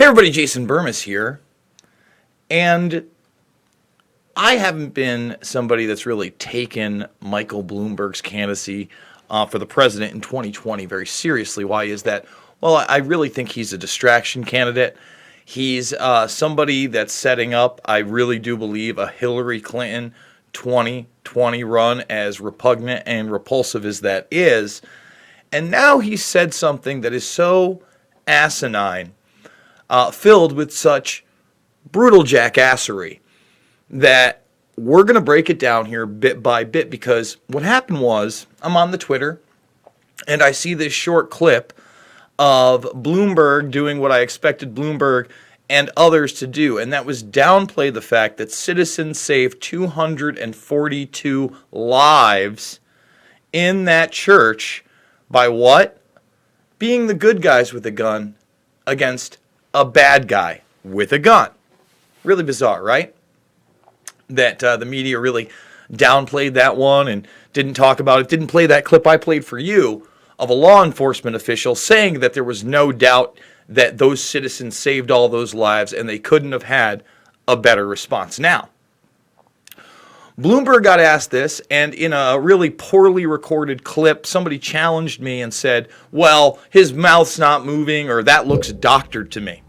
Hey everybody, Jason Burmis here, and I haven't been somebody that's really taken Michael Bloomberg's candidacy for the president in 2020 very seriously. Why is that? Well, I really think he's a distraction candidate. He's somebody that's setting up, I really do believe, a Hillary Clinton 2020 run, as repugnant and repulsive as that is. And now he said something that is so asinine, filled with such brutal jackassery, that we're going to break it down here bit by bit, because what happened was, I'm on the Twitter, and I see this short clip of Bloomberg doing what I expected Bloomberg and others to do, and that was downplay the fact that citizens saved 242 lives in that church by what? Being the good guys with a gun against a bad guy with a gun. Really bizarre, right? That the media really downplayed that one and didn't talk about it, didn't play that clip I played for you of a law enforcement official saying that there was no doubt that those citizens saved all those lives and they couldn't have had a better response. Now, Bloomberg got asked this, and in a really poorly recorded clip, somebody challenged me and said, well, his mouth's not moving, or that looks doctored to me.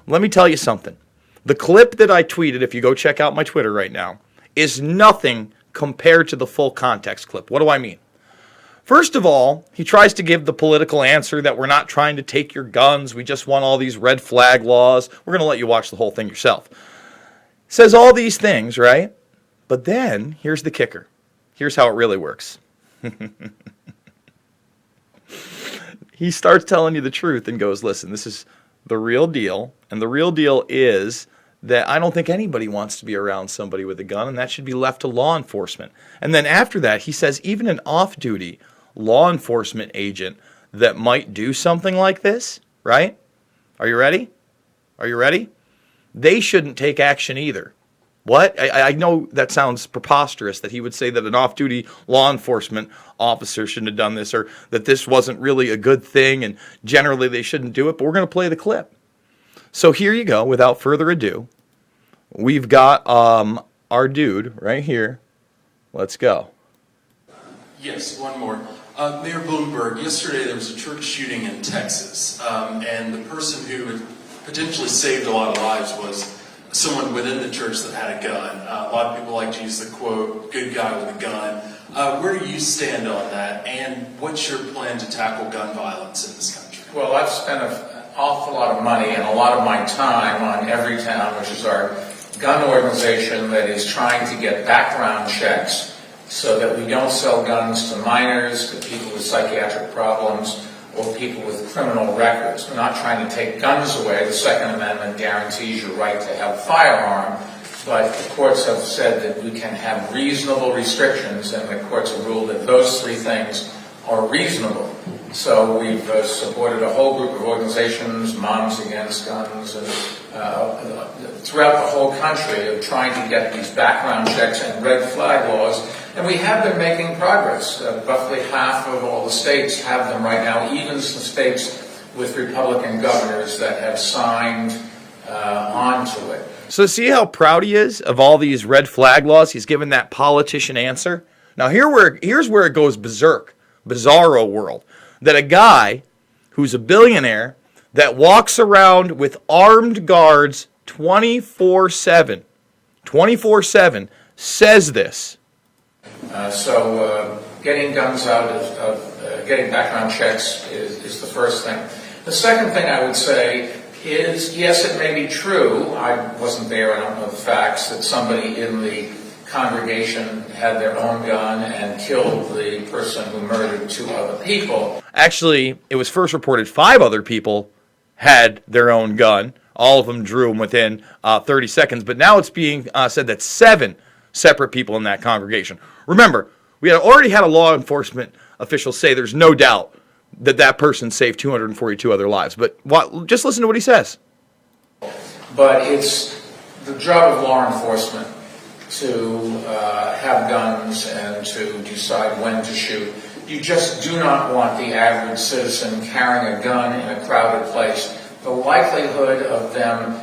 Let me tell you something. The clip that I tweeted, if you go check out my Twitter right now, is nothing compared to the full context clip. What do I mean? First of all, he tries to give the political answer that we're not trying to take your guns, we just want all these red flag laws. We're going to let you watch the whole thing yourself. Says all these things, right? But then, here's the kicker. Here's how it really works. He starts telling you the truth and goes, listen, this is the real deal. And the real deal is that I don't think anybody wants to be around somebody with a gun, and that should be left to law enforcement. And then after that, he says even an off-duty law enforcement agent that might do something like this, right? Are you ready? Are you ready? They shouldn't take action either. What? I know that sounds preposterous that he would say that an off-duty law enforcement officer shouldn't have done this, or that this wasn't really a good thing and generally they shouldn't do it, but we're going to play the clip. So here you go. Without further ado, we've got our dude right here. Let's go. Yes, one more. Mayor Bloomberg, yesterday there was a church shooting in Texas, and the person who had potentially saved a lot of lives was someone within the church that had a gun. A lot of people like to use the quote, good guy with a gun. Where do you stand on that, and what's your plan to tackle gun violence in this country? Well, I've spent an awful lot of money and a lot of my time on Everytown, which is our gun organization that is trying to get background checks so that we don't sell guns to minors, to people with psychiatric problems, or people with criminal records. We're not trying to take guns away. The Second Amendment guarantees your right to have a firearm, but the courts have said that we can have reasonable restrictions, and the courts have ruled that those three things are reasonable. So we've supported a whole group of organizations, Moms Against Guns, and throughout the whole country of trying to get these background checks and red flag laws. And we have been making progress. Roughly half of all the states have them right now, even some states with Republican governors that have signed onto it. So see how proud he is of all these red flag laws? He's given that politician answer. Now here's where it goes berserk, bizarro world. That a guy who's a billionaire that walks around with armed guards 24/7 says this. So getting guns out getting background checks is the first thing. The second thing I would say is, yes, it may be true, I wasn't there, I don't know the facts, that somebody in the congregation had their own gun and killed the person who murdered two other people. Actually, it was first reported 5 other people had their own gun. All of them drew them within 30 seconds, but now it's being said that 7 separate people in that congregation. Remember, we had already had a law enforcement official say there's no doubt that that person saved 242 other lives. But just listen to what he says. But it's the job of law enforcement to have guns and to decide when to shoot. You just do not want the average citizen carrying a gun in a crowded place the likelihood of them,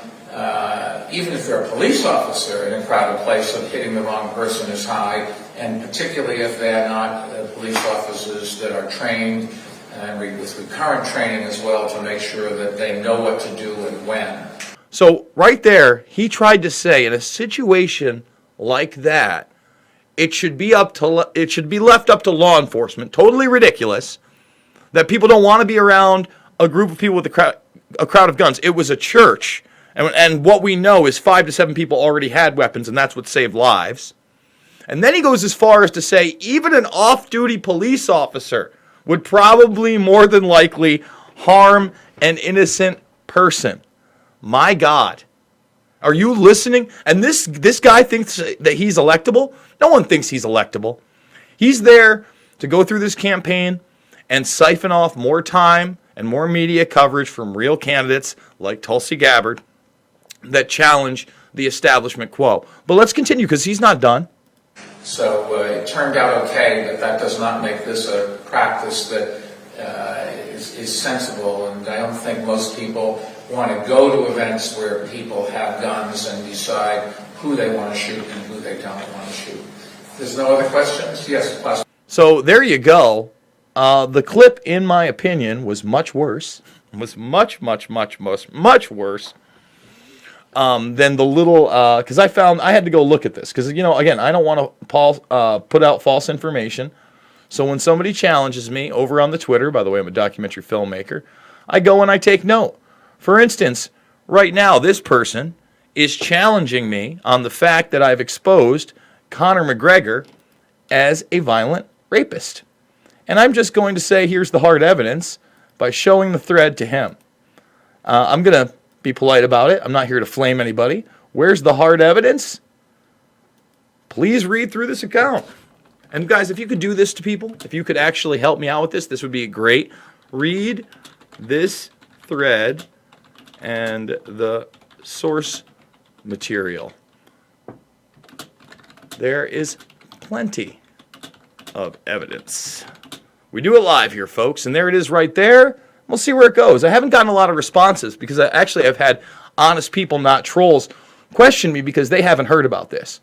even if they're a police officer in a crowded place, of hitting the wrong person is high, and particularly if they're not police officers that are trained and with recurrent training as well to make sure that they know what to do and when. So right there, he tried to say in a situation like that, it should be left up to law enforcement. Totally ridiculous that people don't want to be around a group of people with a crowd of guns. It was a church, and what we know is 5 to 7 people already had weapons, and that's what saved lives. And then he goes as far as to say even an off-duty police officer would probably more than likely harm an innocent person. My God. Are you listening? And this guy thinks that he's electable? No one thinks he's electable. He's there to go through this campaign and siphon off more time and more media coverage from real candidates like Tulsi Gabbard that challenge the establishment quo. But let's continue because he's not done. So it turned out okay, but that does not make this a practice that is sensible, and I don't think most people want to go to events where people have guns and decide who they want to shoot and who they don't want to shoot. If there's no other questions? Yes, please. So there you go. The clip, in my opinion, was much worse. It was much worse than the little, because I had to go look at this. Because, again, I don't want to put out false information. So when somebody challenges me over on the Twitter, by the way, I'm a documentary filmmaker, I go and I take note. For instance, right now, this person is challenging me on the fact that I've exposed Conor McGregor as a violent rapist. And I'm just going to say, here's the hard evidence by showing the thread to him. I'm going to be polite about it. I'm not here to flame anybody. Where's the hard evidence? Please read through this account. And guys, if you could do this to people, if you could actually help me out with this would be great. Read this thread and the source material. There is plenty of evidence. We do it live here, folks, and there it is right there. We'll see where it goes. I haven't gotten a lot of responses because I've had honest people, not trolls, question me because they haven't heard about this.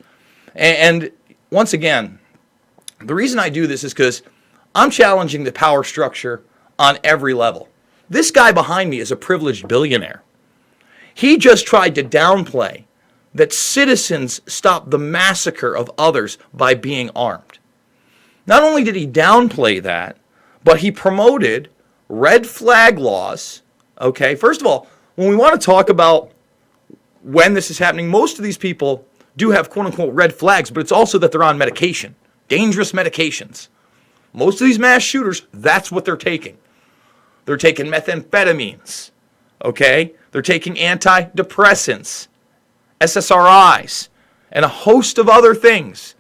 And once again, the reason I do this is because I'm challenging the power structure on every level. This guy behind me is a privileged billionaire. He just tried to downplay that citizens stopped the massacre of others by being armed. Not only did he downplay that, but he promoted red flag laws. Okay, first of all, when we want to talk about when this is happening, most of these people do have quote-unquote red flags, but it's also that they're on medication, dangerous medications. Most of these mass shooters, that's what they're taking. They're taking methamphetamines, okay? They're taking antidepressants, SSRIs, and a host of other things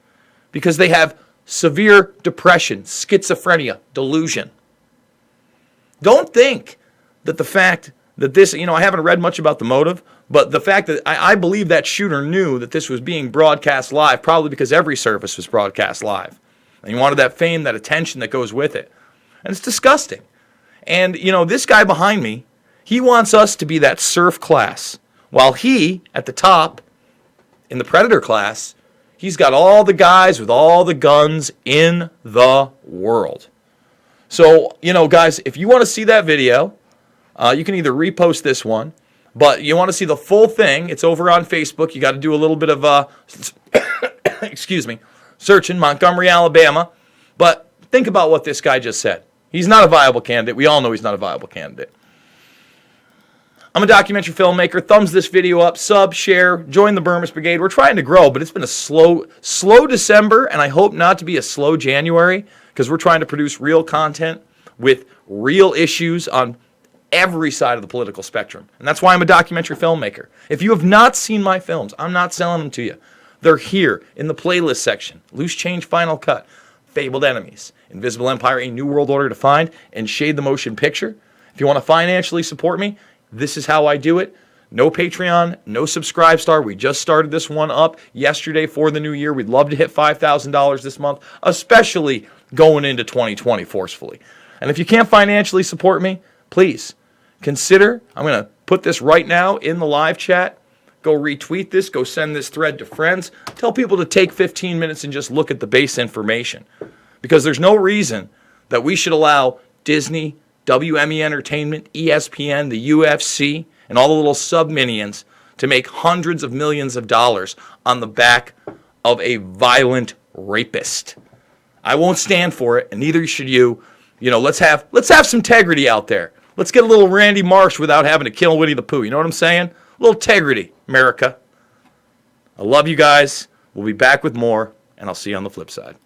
because they have severe depression, schizophrenia, delusion. Don't think that the fact that this, I haven't read much about the motive, but the fact that I believe that shooter knew that this was being broadcast live, probably because every service was broadcast live. And he wanted that fame, that attention that goes with it. And it's disgusting. And, this guy behind me, he wants us to be that serf class. While he, at the top, in the predator class, he's got all the guys with all the guns in the world. So, guys, if you want to see that video, you can either repost this one, but you want to see the full thing, it's over on Facebook. You got to do a little bit of, searching Montgomery, Alabama. But think about what this guy just said. He's not a viable candidate. We all know he's not a viable candidate. I'm a documentary filmmaker. Thumbs this video up, sub, share, join the Burmese Brigade. We're trying to grow, but it's been a slow December, and I hope not to be a slow January, because we're trying to produce real content with real issues on every side of the political spectrum. And that's why I'm a documentary filmmaker. If you have not seen my films, I'm not selling them to you. They're here in the playlist section. Loose Change Final Cut, Fabled Enemies, Invisible Empire, A New World Order to Find, and Shade the Motion Picture. If you want to financially support me, this is how I do it. No Patreon, no Subscribe Star. We just started this one up yesterday for the new year. We'd love to hit $5,000 this month, especially going into 2020 forcefully. And if you can't financially support me, please consider, I'm going to put this right now in the live chat. Go retweet this. Go send this thread to friends. Tell people to take 15 minutes and just look at the base information. Because there's no reason that we should allow Disney, WME Entertainment, ESPN, the UFC, and all the little sub-minions to make hundreds of millions of dollars on the back of a violent rapist. I won't stand for it, and neither should you. You know, let's have some integrity out there. Let's get a little Randy Marsh without having to kill Winnie the Pooh. You know what I'm saying? A little integrity, America. I love you guys. We'll be back with more, and I'll see you on the flip side.